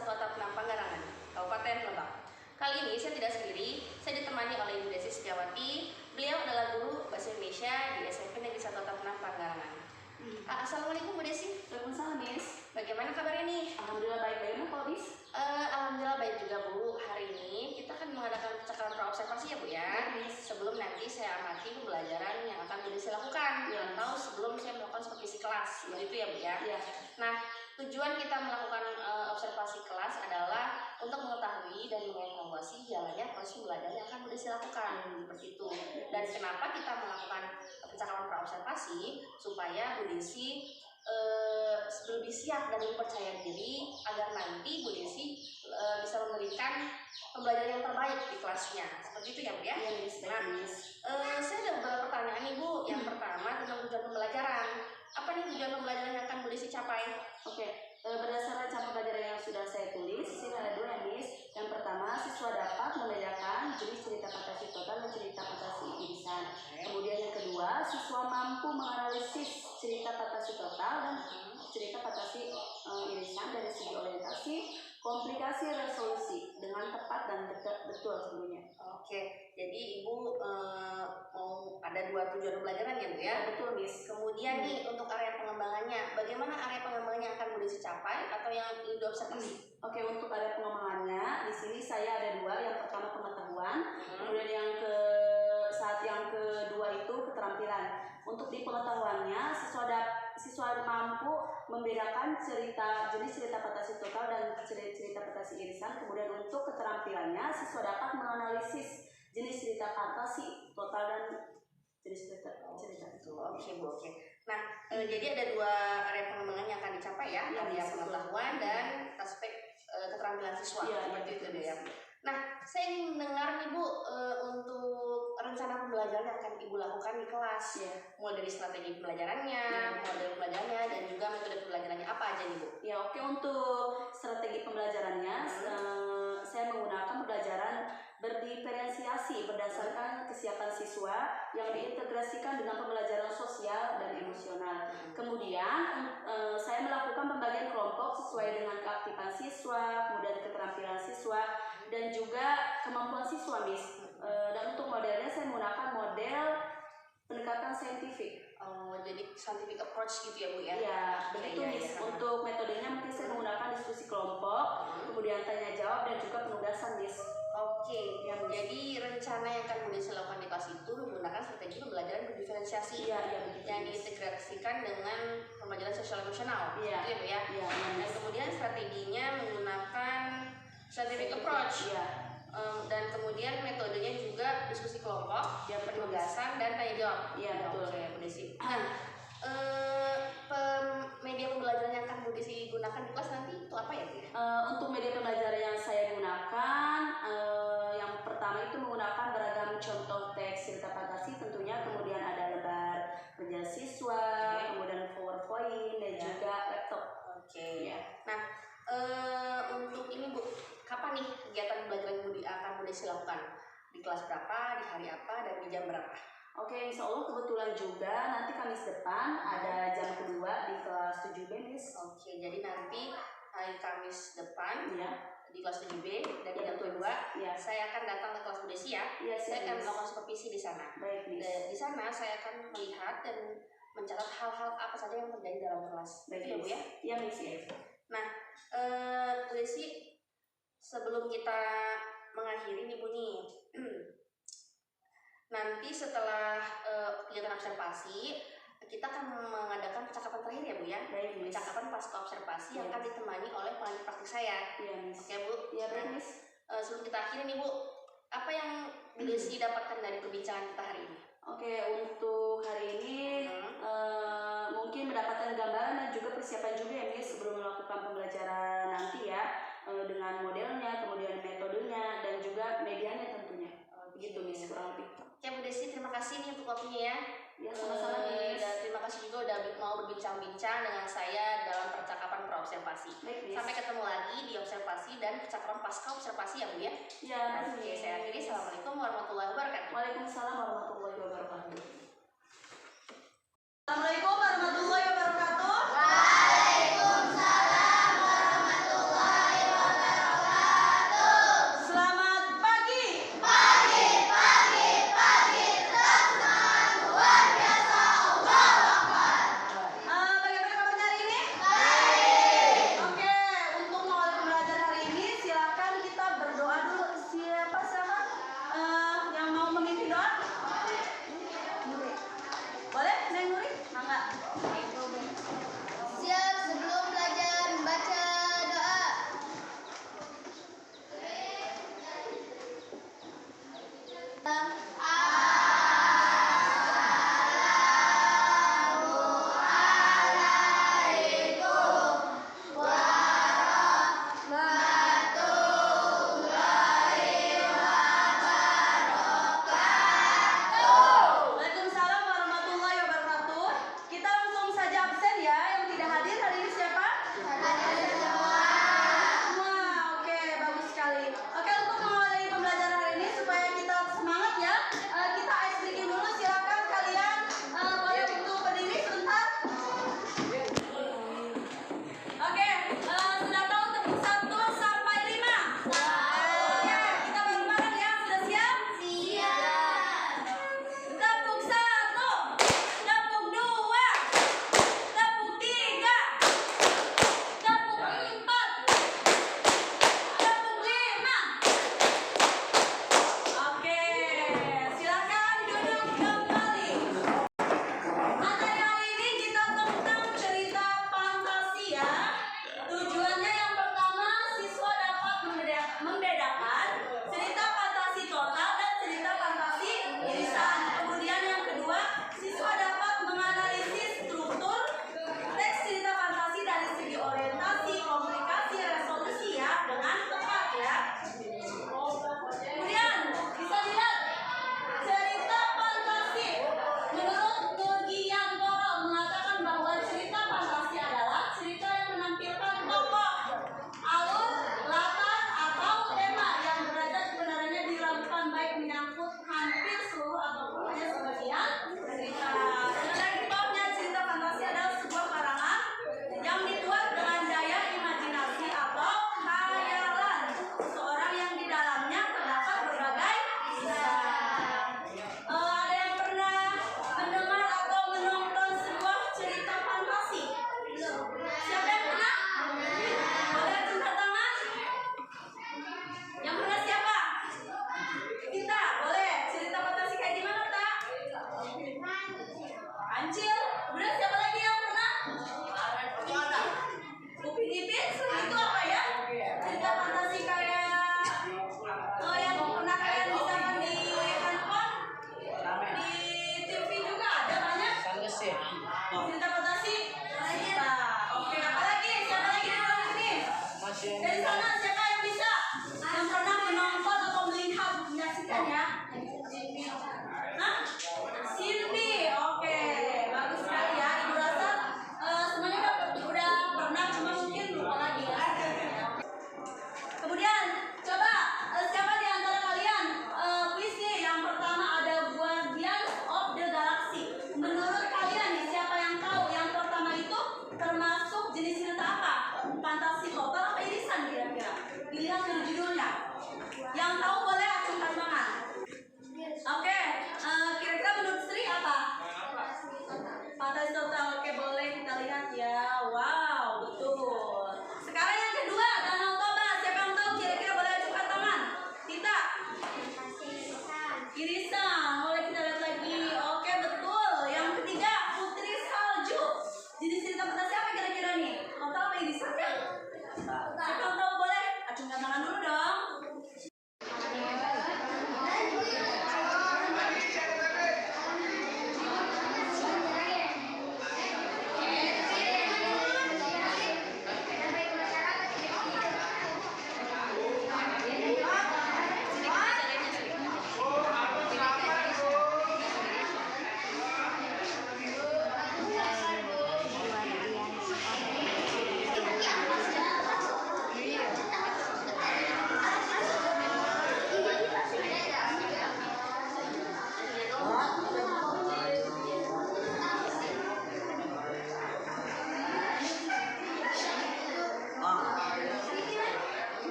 Satu Atap 6 Panggarangan, Kabupaten Lebak. Kali ini saya tidak sendiri, saya ditemani oleh Ibu Desi Setiawati. Beliau adalah guru Bahasa Indonesia di SMP Negeri 1 Atap 6 Panggarangan. Assalamualaikum Bu Desi. Waalaikumsalam Miss. Bagaimana kabarnya nih? Alhamdulillah baik. Bagaimana kalau Miss? Alhamdulillah baik juga Bu. Hari ini kita akan mengadakan percakapan praobservasi ya Bu ya. Sebelum nanti saya amati pembelajaran yang akan Bu Desi lakukan, atau sebelum saya melakukan supervisi kelas, begitu ya Bu ya. Nah, tujuan kita melakukan observasi kelas adalah untuk mengetahui dan mengevaluasi jalannya proses pembelajaran yang akan Bu Desi lakukan, seperti itu. Dan kenapa kita melakukan percakapan praobservasi? Supaya Bu Desi lebih siap dan lebih percaya diri agar nanti Bu Desi bisa memberikan pembelajaran yang terbaik di kelasnya. Seperti itu ya Bu ya? Iya Miss. Nah, saya ada beberapa pertanyaan nih Bu. Yang pertama tentang tujuan pembelajaran. Apa nih tujuan pembelajaran yang akan Bu Desi capai? Oke, berdasarkan cara pembelajaran yang sudah saya tulis, di sini ada dua ya Miss. Yang pertama, siswa dapat membedakan jenis cerita fantasi total dan cerita fantasi irisan. Kemudian yang kedua, siswa mampu menganalisis cerita fantasi total dan cerita fantasi irisan dari segi orientasi, komplikasi, resolusi dengan tepat dan betul sebenarnya. Oke, jadi Ibu mau ada dua tujuan pembelajaran ya Bu ya? Betul Miss. Kemudian nih untuk area pengembangannya, bagaimana area pengembangannya yang akan Bu Desi capai atau yang ingin diobservasi? Oke, untuk area pengembangannya di sini saya ada dua. Yang pertama pengetahuan, kemudian yang kedua itu keterampilan. Untuk di pengetahuannya, siswa mampu membedakan jenis cerita fantasi total dan cerita fantasi irisan. Kemudian untuk keterampilannya, siswa dapat menganalisis jenis cerita fantasi total dan jenis cerita itu. Oke Bu, oke. Nah, jadi ada dua area pengembangan yang akan dicapai ya, area pengetahuan dan aspek keterampilan siswa. Seperti itu deh ya. Nah, saya ingin mendengar nih Bu untuk rencana pembelajaran yang akan Ibu lakukan di kelas. Mulai dari strategi pembelajarannya, model pembelajarannya, dan juga metode pembelajarannya apa aja nih Bu? Ya, oke, untuk strategi pembelajarannya saya menggunakan pembelajaran berdiferensiasi berdasarkan kesiapan siswa yang diintegrasikan dengan pembelajaran sosial dan emosional. Kemudian saya melakukan pembagian kelompok sesuai dengan keaktifan siswa, kemudian keterampilan siswa, dan juga kemampuan siswa Miss. Dan untuk modelnya saya menggunakan model pendekatan saintifik. Jadi scientific approach gitu ya Bu ya? Iya, begitu Miss. Untuk metodenya mungkin saya menggunakan diskusi kelompok, kemudian tanya jawab dan juga penugasan Miss. Oke, jadi rencana yang akan Bu Desi lakukan di kelas itu menggunakan strategi pembelajaran berdiferensiasi yang diintegrasikan dengan pembelajaran sosial emosional, gitu ya Bu ya? Dan kemudian strateginya menggunakan scientific approach, dan kemudian metodenya juga diskusi kelompok, penugasan dan tanya jawab. Betul. Oke, Bu Desi. Media pembelajaran yang akan Bu Desi gunakan di kelas nanti itu apa ya Bu? Untuk media pembelajaran yang saya gunakan, yang pertama itu menggunakan beragam contoh teks cerita fantasi tentunya, kemudian ada lembar kerja siswa, kemudian PowerPoint dan juga laptop. Nah, untuk ini Bu, kapan nih kegiatan pembelajaran akan Bu Desi lakukan? Di kelas berapa, di hari apa, dan di jam berapa? Oke, insya Allah kebetulan juga nanti Kamis depan ada jam kedua di kelas 7B Miss. Oke, jadi nanti hari Kamis depan di kelas 7B dan jam kedua saya akan datang ke kelas Bu Desi ya. Saya akan melakukan supervisi di sana. Baik Miss. Di sana saya akan melihat dan mencatat hal-hal apa saja yang terjadi dalam kelas. Baik ya Bu ya? Iya Miss. Nah, Bu Desi, sebelum kita mengakhiri nih Bu nih, nanti setelah kegiatan observasi kita akan mengadakan percakapan terakhir ya Bu ya. Percakapan pasca observasi yang akan ditemani oleh pengajar praktik saya. Oke Bu. Sebelum kita akhiri nih Bu, apa yang Bu Desi dapatkan dari perbincangan kita hari ini? Oke, untuk hari ini mungkin mendapatkan gambaran dan juga persiapan juga ya Miss sebelum melakukan pembelajaran nanti ya, dengan modelnya, kemudian metodenya dan juga medianya tentunya. Begitu Miss kurang lebih. Oke Bu Desi, terima kasih nih untuk waktunya ya. Ya, sama-sama Miss. Dan terima kasih juga udah mau berbincang-bincang dengan saya dalam percakapan praobservasi. Sampai ketemu lagi di observasi dan percakapan pasca observasi ya Bu ya. Oke, saya akhiri. Assalamualaikum warahmatullahi wabarakatuh. Waalaikumsalam warahmatullahi wabarakatuh. Assalamualaikum warahmatullahi wabarakatuh. Waalaikumsalam warahmatullahi wabarakatuh. Dari sana siapa yang bisa? Yang pernah menonton atau melihat menyaksikan ya? Hah? Cindy, oke, bagus sekali ya. Ibu rasa semuanya udah pernah, cuma mungkin lupa lagi ya. Kemudian coba siapa di antara kalian kuisnya yang pertama ada Guardians of the Galaxy. Menurut kalian nih siapa yang tahu yang pertama itu termasuk jenis cerita apa? Fantasi total apa irisan kira-kira? Dilihat dari judulnya. Yang tahu boleh acungkan tangan. Oke, kira-kira menurut Sri apa? Fantasi total. Oke, boleh kita lihat ya. Wow, betul. Sekarang yang kedua, Danau Toba. Siapa yang tahu kira-kira boleh acungkan tangan? Tita. Irisan. Boleh kita lihat lagi. Oke, betul. Yang ketiga, Putri Salju. Jenis cerita fantasi apa kira-kira nih? Total apa irisan kan? Siapa yang tahu boleh acungkan tangan dulu dong.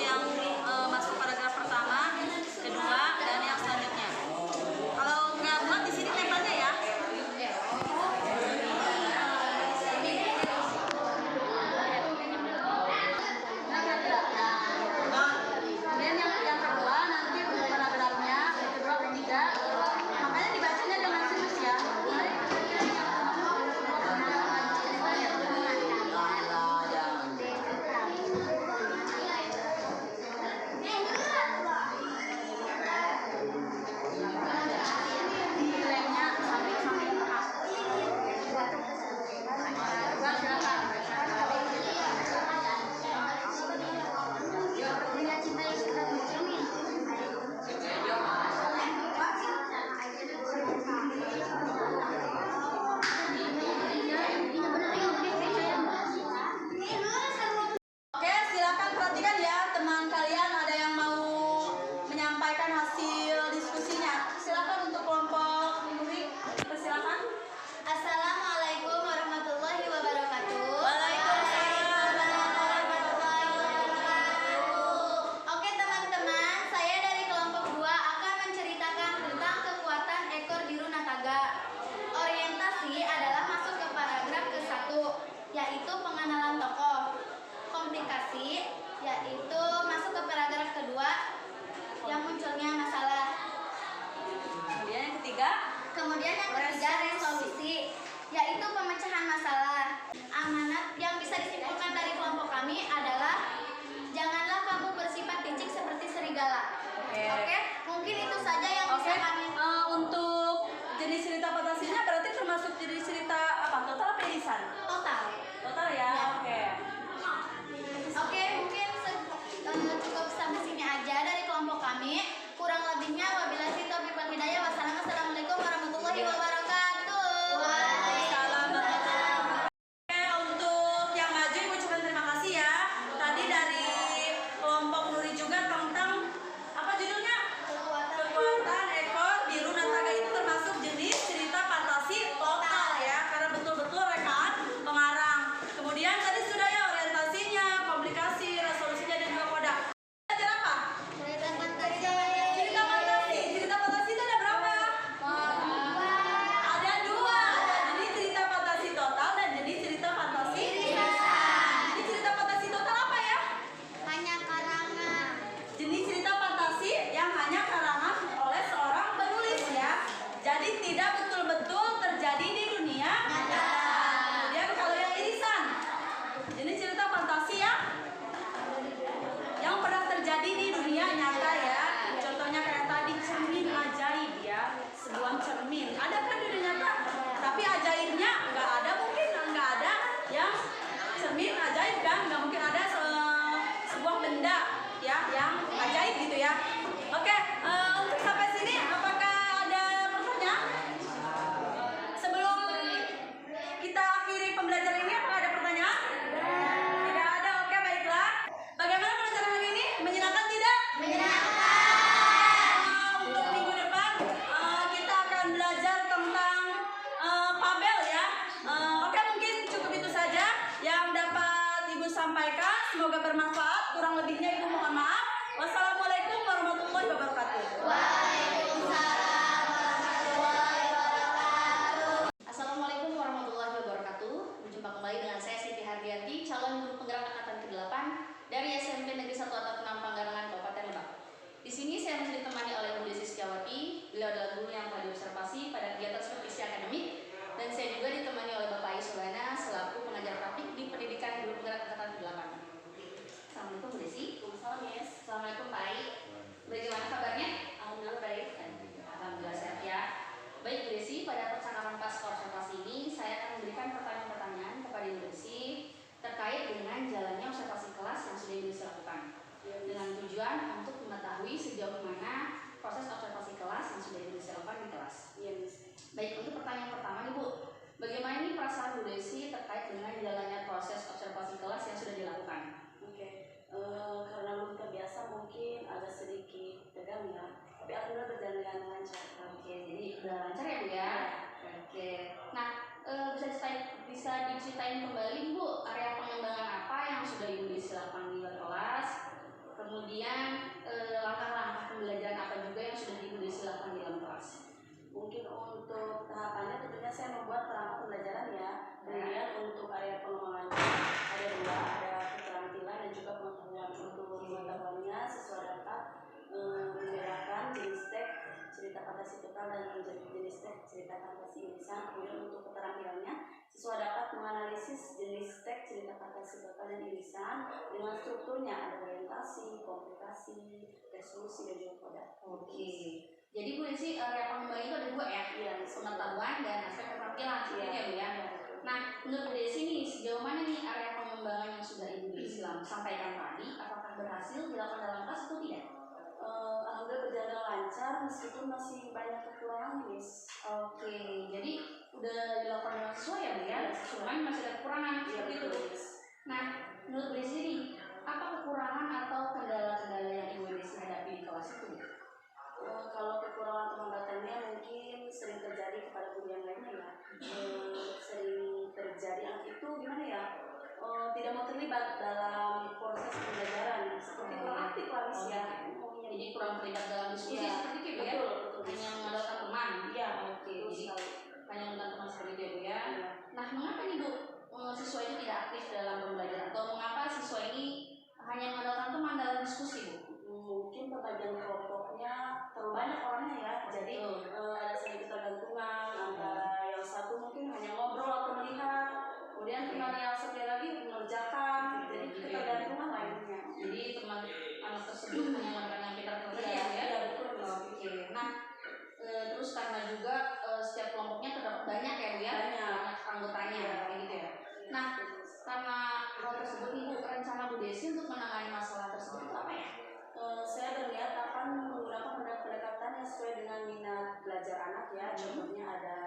Yang masuk paragraf pertama, kedua, dan yang selanjutnya. Kalau nggak muat di sini tempelnya ya. Kemudian yang kedua nanti untuk paragrafnya, yang kedua ketiga, makanya dibacanya dengan serius ya. Lemnya sambil tengah. Oke, silakan perhatikan ya teman kalian, ada yang mau menyampaikan hasil diskusinya. Silakan untuk kelompok Nuri, persilakan. Assalamualaikum warahmatullahi wabarakatuh. Waalaikumsalam. Oke teman-teman, saya dari kelompok 2 akan menceritakan tentang kekuatan ekor biru nataga. Orientasi adalah masuk ke paragraf ke-1, yaitu pengenalan tokoh. Komplikasi, yaitu masuk ke paragraf kedua, yang munculnya masalah. Kemudian yang ketiga, Kemudian yang ketiga, resolusi, yaitu pemecahan masalah. Amanat yang bisa disimpulkan dari kelompok kami adalah janganlah kamu bersifat picik seperti serigala. Oke, mungkin itu saja yang bisa kami. untuk jenis cerita fantasinya berarti termasuk jenis cerita apa? Total apa irisan? Total. Total ya. Oke. Oke, mungkin cukup sampai sini aja dari kelompok kami. Kurang lebihnya wabillahi taufiq wal hidayah. Wassalamualaikum warahmatullahi wabarakatuh. Waalaikumsalam warahmatullahi wabarakatuh. Oke, untuk yang maju Ibu ucapkan terima kasih ya. Tadi dari kelompok Nuri juga tentang apa judulnya? Kekuatan ekor semoga bermanfaat. Kurang lebihnya Ibu mohon maaf. Wassalamualaikum warahmatullahi wabarakatuh. Waalaikumsalam warahmatullahi wabarakatuh. Assalamualaikum warahmatullahi wabarakatuh. Berjumpa kembali dengan saya Siti Hardianti, calon guru penggerak angkatan ke-8 dari SMP Negeri 1 Atap 6 Panggarangan Kabupaten Lebak. Di sini saya masih ditemani oleh Bu Desi Setiawati. Beliau adalah guru yang telah diobservasi pada kegiatan supervisi akademik, dan saya juga ditemani oleh Bapak Isulana selaku pengajar praktik di Pendidikan Guru Penggerak Angkatan ke-8. Assalamualaikum Bu Desi. Waalaikumsalam, Yes. Assalamualaikum Pak Ai. Bagaimana kabarnya? Alhamdulillah baik. Alhamdulillah sehat ya. Baik Bu Desi, pada percakapan pasca observasi ini saya akan memberikan pertanyaan-pertanyaan kepada Bu Desi terkait dengan jalannya observasi kelas yang sudah Ibu Desi lakukan, dengan tujuan untuk mengetahui sejauh mana proses observasi kelas yang sudah Ibu Desi lakukan di kelas. Yes. Baik, untuk pertanyaan pertama nih Bu, bagaimana nih perasaan Bu Desi terkait dengan jalannya proses observasi kelas yang sudah dilakukan? Oke. Karena belum terbiasa mungkin agak sedikit tegang ya. Tapi alhamdulillah berjalan dengan lancar. Oke, jadi udah lancar ya Bu ya? Oke. Nah, bisa diceritain kembali Bu, area pengembangan apa yang sudah Ibu Desi lakukan di luar kelas? Kemudian langkah-langkah pembelajaran apa juga yang sudah Ibu Desi lakukan di dalam kelas? Mungkin untuk tahapannya tentunya saya membuat perangkat pembelajaran ya. Kemudian untuk area pengembangannya ada dua, ada keterampilan dan juga pengetahuan. Untuk pengetahuannya siswa dapat membedakan jenis teks cerita fantasi total dan jenis teks cerita fantasi irisan. Kemudian untuk keterampilannya siswa dapat menganalisis jenis teks cerita fantasi total dan irisan dengan strukturnya, ada orientasi, komplikasi, resolusi dan juga kode. Oke. Jadi Bu Desi, area pengembangan itu ada dua ya? Iya, Pengetahuan dan aspek keterampilan, seperti itu ya Bu ya? Nah, menurut Bu Desi nih, sejauh mana nih area pengembangan yang sudah Ibu Desi sampaikan tadi, apakah berhasil dilakukan dalam kelas atau tidak? Alhamdulillah berjalan lancar meskipun masih banyak kekurangan, Miss. Oke, jadi udah dilakukan dengan sesuai ya Bu ya? Cuman masih ada kekurangan, seperti itu Bu. Nah, menurut Bu Desi nih, apa kekurangan atau kendala-kendala yang Ibu Desi hadapi di kelas itu? Kalau kekurangan atau hambatannya mungkin sering terjadi kepada guru yang lainnya ya. Sering terjadi yang itu gimana ya? Tidak mau terlibat dalam proses pembelajaran seperti kurang aktif lah Miss ya. Jadi kurang terlibat dalam diskusi seperti itu Bu ya? Betul. Hanya mengandalkan teman. Iya. Oke, jadi hanya mengandalkan teman seperti itu ya Bu ya? Iya. Nah, mengapa nih Bu siswa itu tidak aktif dalam pembelajaran, atau mengapa siswa ini hanya mengandalkan teman dalam diskusi Bu? Mungkin pembagian kelompoknya terlalu banyak orangnya ya, jadi ada sedikit ketergantungan antara yang satu mungkin hanya ngobrol atau melihat, kemudian teman yang satu lagi mengerjakan, jadi ketergantungan lainnya. Jadi teman anak tersebut hanya mengandalkan yang pintar kerja ya? Iya betul. Oke, nah terus karena juga setiap kelompoknya terdapat banyak ya Bu ya? Banyak anggotanya kayak gitu ya. Nah, karena hal tersebut nih Bu, rencana Bu Desi untuk menangani masalah tersebut itu apa ya? Saya berniat akan menggunakan pendekatan yang sesuai dengan minat belajar anak ya. Contohnya ada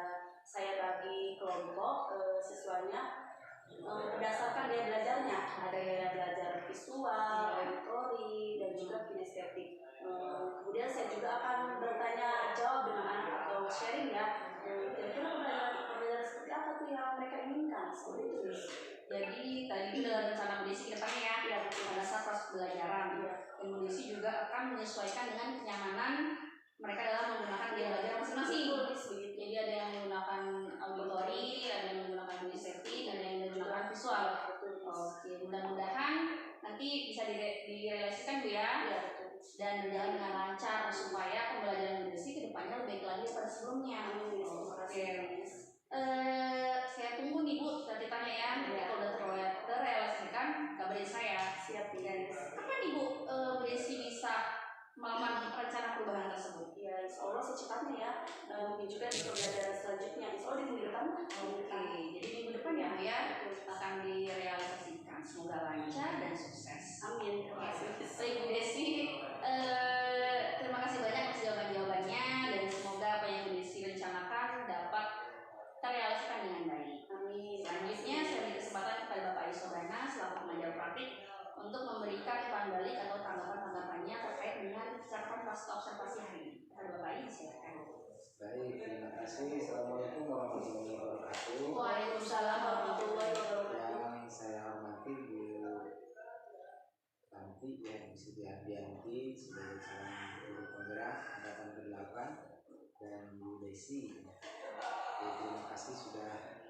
saya bagi kelompok siswanya berdasarkan dia belajarnya. Ada yang belajar visual, auditori, dan juga kinestetik. Kemudian saya juga akan bertanya jawab dengan anak atau sharing ya. Kira-kira pembelajaran seperti apa tuh yang mereka inginkan? Seperti itu. Jadi tadi itu dalam rencana Bu Desi ke depannya ya, pada saat proses pembelajaran. Dan Bu Desi juga akan menyesuaikan dengan kenyamanan mereka dalam menggunakan biaya belajar masing-masing. Jadi ada yang menggunakan auditori, ada yang menggunakan kinestetik, ada yang menggunakan visual. Oke, mudah-mudahan nanti bisa direalisasikan Bu ya, dan berjalan dengan lancar supaya pembelajaran Bu Desi ke depannya lebih baik lagi daripada sebelumnya. Oke. Saya tunggu nih Bu catatannya ya. Kalau udah terrealisasikan, kabarin saya. Siap Dan kapan nih Bu Bu Desi bisa melakukan rencana perubahan tersebut? Ya, insya Allah secepatnya ya. Mungkin juga di pembelajaran selanjutnya. Insya Allah di minggu depan. Oke, jadi minggu depan ya Bu ya akan direalisasikan. Semoga lancar dan sukses. Amin. Baik Bu Desi, terima kasih banyak atas jawaban-jawabannya, dan semoga apa yang Bu Desi rencanakan dapat terrealisasikan dengan baik. Amin. Selanjutnya saya beri kesempatan Hardianti, ya Bu Siti Hardianti sebagai calon guru penggerak angkatan ke-8, dan Bu Desi. Jadi, terima kasih sudah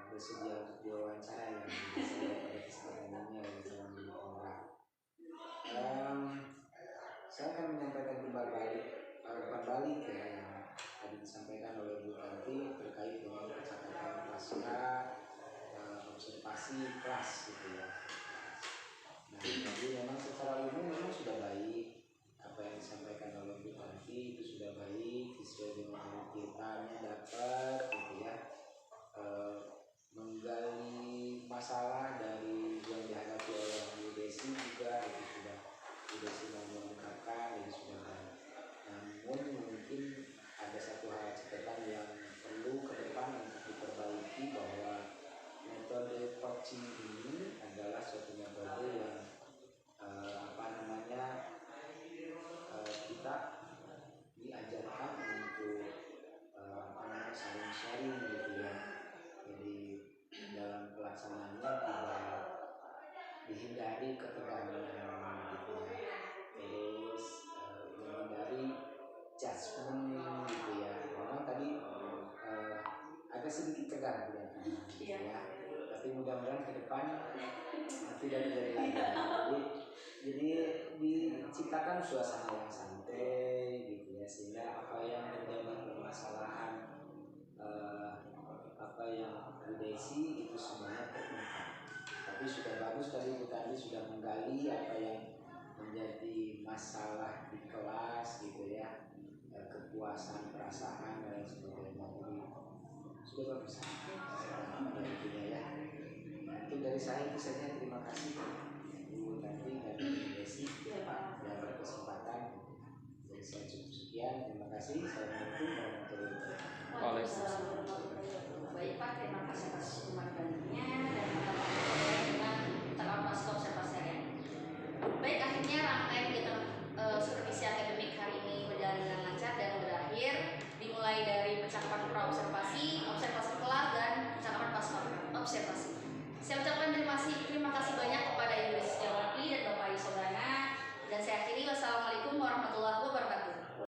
bersedia untuk diwawancara yang pada kesempatan ini oleh calon guru penggerak. Saya akan menyampaikan umpan balik ya yang tadi disampaikan oleh Bu Tanti terkait dengan kecakapan pasca observasi kelas gitu ya. Nah, jadi memang secara umum memang sudah baik apa yang disampaikan oleh Bu Tanti, itu sudah baik sesuai dengan kitanya dapat gitu ya. Menggali masalah dari yang dihadapi oleh Bu Desi juga itu sudah Bu Desi mengungkapkan itu sudah baik. Namun mungkin ada satu hal catatan yang perlu ke depan untuk diperbaiki, bahwa metode coaching ini adalah suatu metode yang kita diajarkan untuk saling sharing gitu ya. Jadi dalam pelaksanaannya tidak dihindari ketegangan gitu ya. Terus menghindari judgment gitu ya. Memang tadi agak sedikit tegang gitu ya. Tapi mudah-mudahan ke depan tidak terjadi lagi. Jadi diciptakan suasana yang santai gitu ya, sehingga apa yang menjadi permasalahan apa yang Bu Desi itu semuanya terungkap. Tapi sudah bagus tadi Bu Tandi sudah menggali apa yang menjadi masalah di kelas gitu ya, kepuasan, perasaan dan sebagainya. Jadi sudah bagus intinya ya. Itu dari saya, itu saja. Terima kasih Bu Tandi dan Bu Desi Pak yang berkesempatan. Jadi saya cukup sekian. Terima kasih. Assalamualaikum warahmatullahi wabarakatuh. Waalaikumsalam. Baik Pak, terima kasih atas umpan balik.